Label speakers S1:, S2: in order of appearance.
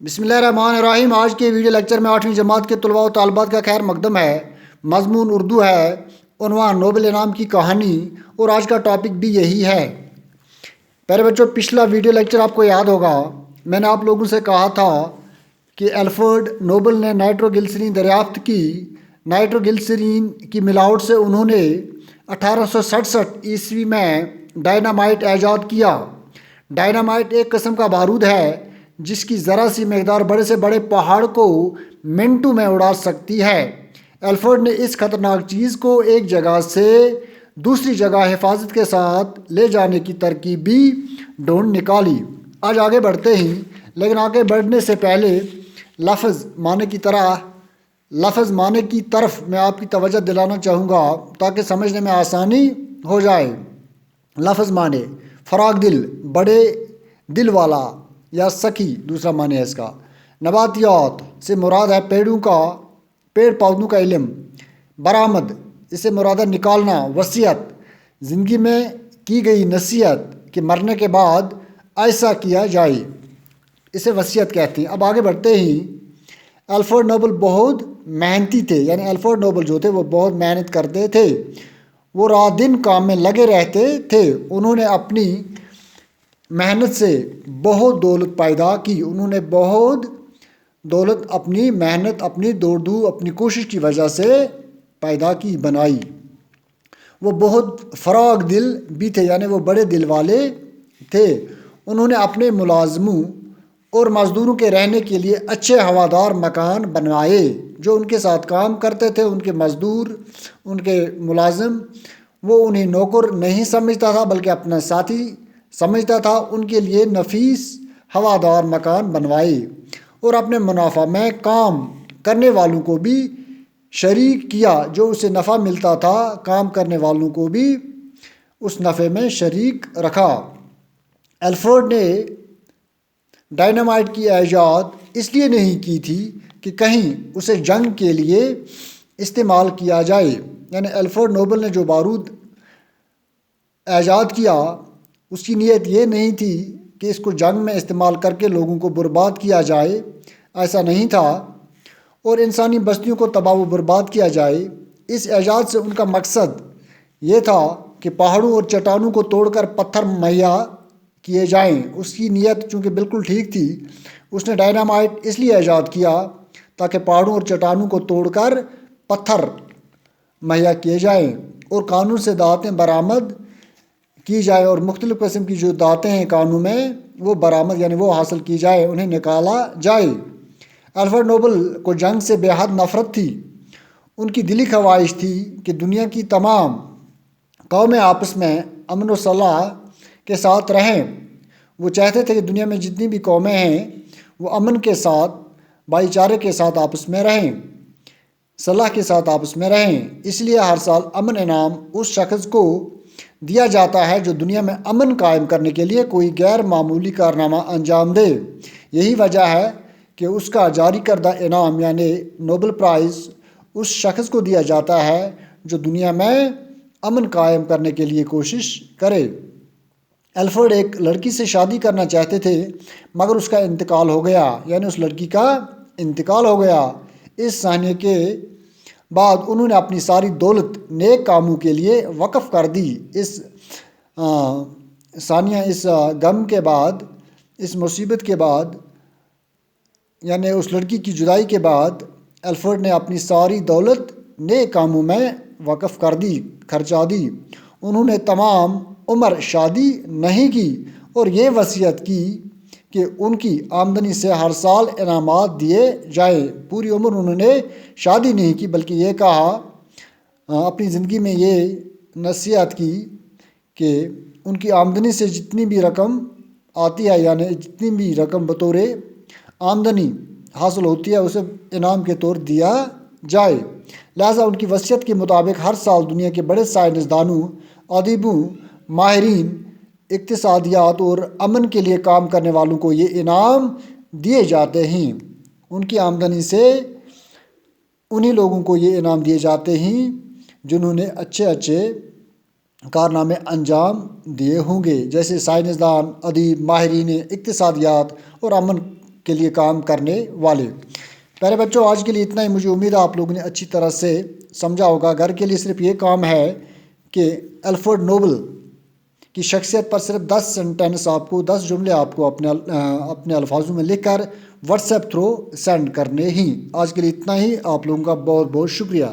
S1: بسم اللہ الرحمن الرحیم۔ آج کے ویڈیو لیکچر میں 8ویں جماعت کے طلباء و طالبات کا خیر مقدم ہے۔ مضمون اردو ہے، عنوان نوبل انعام کی کہانی، اور آج کا ٹاپک بھی یہی ہے۔ پہلے بچوں، پچھلا ویڈیو لیکچر آپ کو یاد ہوگا، میں نے آپ لوگوں سے کہا تھا کہ الفریڈ نوبل نے نائٹروگلسرین دریافت کی۔ نائٹروگلسرین کی ملاوٹ سے انہوں نے 1867 میں ڈائنامائٹ ایجاد کیا۔ ڈائنامائٹ ایک قسم کا بارود ہے جس کی ذرا سی مقدار بڑے سے بڑے پہاڑ کو منٹوں میں اڑا سکتی ہے۔ الفریڈ نے اس خطرناک چیز کو ایک جگہ سے دوسری جگہ حفاظت کے ساتھ لے جانے کی ترکیب بھی ڈھونڈ نکالی۔ آج آگے بڑھتے ہیں، لیکن آگے بڑھنے سے پہلے لفظ معنی کی طرف میں آپ کی توجہ دلانا چاہوں گا تاکہ سمجھنے میں آسانی ہو جائے۔ لفظ معنی: فراخ دل، بڑے دل والا یا سخی دوسرا معنی ہے اس کا۔ نباتیات سے مراد ہے پیڑ پودوں کا علم۔ برآمد، اس سے مراد ہے نکالنا۔ وصیت، زندگی میں کی گئی نصیحت کہ مرنے کے بعد ایسا کیا جائے، اسے وصیت کہتے ہیں۔ اب آگے بڑھتے ہیں۔ الفریڈ نوبل بہت محنتی تھے، یعنی الفریڈ نوبل جو تھے وہ بہت محنت کرتے تھے، وہ رات دن کام میں لگے رہتے تھے۔ انہوں نے اپنی محنت سے بہت دولت پیدا کی۔ انہوں نے بہت دولت اپنی محنت، اپنی دوڑ اپنی کوشش کی وجہ سے پیدا کی، بنائی۔ وہ بہت فراخ دل بھی تھے، یعنی وہ بڑے دل والے تھے۔ انہوں نے اپنے ملازموں اور مزدوروں کے رہنے کے لیے اچھے ہوادار مکان بنوائے۔ جو ان کے ساتھ کام کرتے تھے، ان کے مزدور، ان کے ملازم، وہ انہیں نوکر نہیں سمجھتا تھا بلکہ اپنا ساتھی سمجھتا تھا۔ ان کے لیے نفیس ہوادار مکان بنوائے اور اپنے منافع میں کام کرنے والوں کو بھی شریک کیا۔ جو اسے نفع ملتا تھا، کام کرنے والوں کو بھی اس نفع میں شریک رکھا۔ الفریڈ نے ڈائنامائٹ کی ایجاد اس لیے نہیں کی تھی کہ کہیں اسے جنگ کے لیے استعمال کیا جائے، یعنی الفریڈ نوبل نے جو بارود ایجاد کیا اس کی نیت یہ نہیں تھی کہ اس کو جنگ میں استعمال کر کے لوگوں کو برباد کیا جائے، ایسا نہیں تھا، اور انسانی بستیوں کو تباہ و برباد کیا جائے۔ اس ایجاد سے ان کا مقصد یہ تھا کہ پہاڑوں اور چٹانوں کو توڑ کر پتھر مہیا کیے جائیں۔ اس کی نیت چونکہ بالکل ٹھیک تھی، اس نے ڈائنامائٹ اس لیے ایجاد کیا تاکہ پہاڑوں اور چٹانوں کو توڑ کر پتھر مہیا کیے جائیں اور کانوں سے دھاتیں برآمد کی جائے، اور مختلف قسم کی جو دھاتیں ہیں کانوں میں وہ برآمد یعنی وہ حاصل کی جائے، انہیں نکالا جائے۔ الفریڈ نوبل کو جنگ سے بے حد نفرت تھی۔ ان کی دلی خواہش تھی کہ دنیا کی تمام قومیں آپس میں امن و صلاح کے ساتھ رہیں۔ وہ چاہتے تھے کہ دنیا میں جتنی بھی قومیں ہیں وہ امن کے ساتھ، بھائی چارے کے ساتھ آپس میں رہیں، صلاح کے ساتھ آپس میں رہیں۔ اس لیے ہر سال امن انعام اس شخص کو دیا جاتا ہے جو دنیا میں امن قائم کرنے کے لیے کوئی غیر معمولی کارنامہ انجام دے۔ یہی وجہ ہے کہ اس کا جاری کردہ انعام یعنی نوبل پرائز اس شخص کو دیا جاتا ہے جو دنیا میں امن قائم کرنے کے لیے کوشش کرے۔ الفریڈ ایک لڑکی سے شادی کرنا چاہتے تھے مگر اس کا انتقال ہو گیا، یعنی اس لڑکی کا انتقال ہو گیا۔ اس سانحے کے بعد انہوں نے اپنی ساری دولت نیک کاموں کے لیے وقف کر دی۔ اس غم کے بعد، اس مصیبت کے بعد، یعنی اس لڑکی کی جدائی کے بعد الفریڈ نے اپنی ساری دولت نیک کاموں میں وقف کر دی، خرچا دی۔ انہوں نے تمام عمر شادی نہیں کی اور یہ وصیت کی کہ ان کی آمدنی سے ہر سال انعامات دیے جائیں۔ پوری عمر انہوں نے شادی نہیں کی بلکہ یہ کہا، اپنی زندگی میں یہ نصیحت کی کہ ان کی آمدنی سے جتنی بھی رقم آتی ہے، یعنی جتنی بھی رقم بطور آمدنی حاصل ہوتی ہے اسے انعام کے طور دیا جائے۔ لہٰذا ان کی وصیت کے مطابق ہر سال دنیا کے بڑے سائنسدانوں، ادیبوں، ماہرین اقتصادیات اور امن کے لیے کام کرنے والوں کو یہ انعام دیے جاتے ہیں۔ ان کی آمدنی سے انہی لوگوں کو یہ انعام دیے جاتے ہیں جنہوں نے اچھے کارنامے انجام دیے ہوں گے، جیسے سائنسدان، ادیب، ماہرین اقتصادیات اور امن کے لیے کام کرنے والے۔ پیارے بچوں، آج کے لیے اتنا ہی۔ مجھے امید ہے آپ لوگوں نے اچھی طرح سے سمجھا ہوگا۔ گھر کے لیے صرف یہ کام ہے کہ الفریڈ نوبل کی شخصیت پر صرف 10 سینٹینس آپ کو 10 جملے آپ کو اپنے الفاظوں میں لکھ کر واٹس ایپ تھرو سینڈ کرنے ہی۔ آج کے لیے اتنا ہی۔ آپ لوگوں کا بہت بہت شکریہ۔